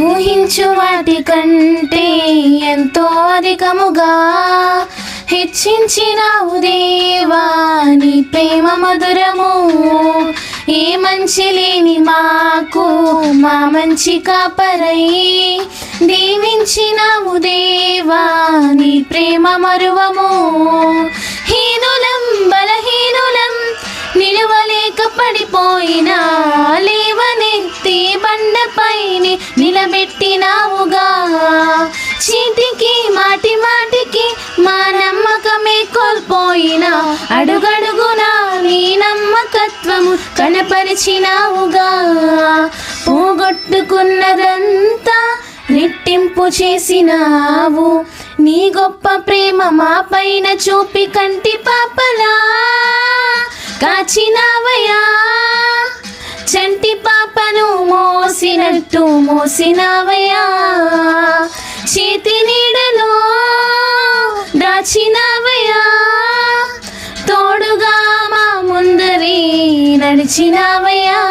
ఊహించు వాటి కంటే ఎంతో అధికముగా హెచ్చించినావు దేవా, నీ ప్రేమ మధురము. ఏ మంచి లేని మాకు మా మంచి కాపరై దీవించినావు దేవా, నీ ప్రేమ మరువము. హీనులం బలహీనులం నిలువలేక పడిపోయినా లేవనెత్తి బండపైని నిలబెట్టినావుగా. చీటికి మాటి మాటికి మా నమ్మకమే కోల్పోయినా అడుగడుగునా నీ నమ్మకత్వము కనపరిచినావుగా. పోగొట్టుకున్నదంతా రెట్టింపు చేసినావు, నీ గొప్ప ప్రేమ మా పైన చూపి కంటి పాపలా కాచినావయ్యా. చంటి పాపను మోసినట్టు మోసినావయ్యా, చేతి నీడలో దాచినావయ్యా. తోడుగా మా ముందరి నడిచినావయ్యా.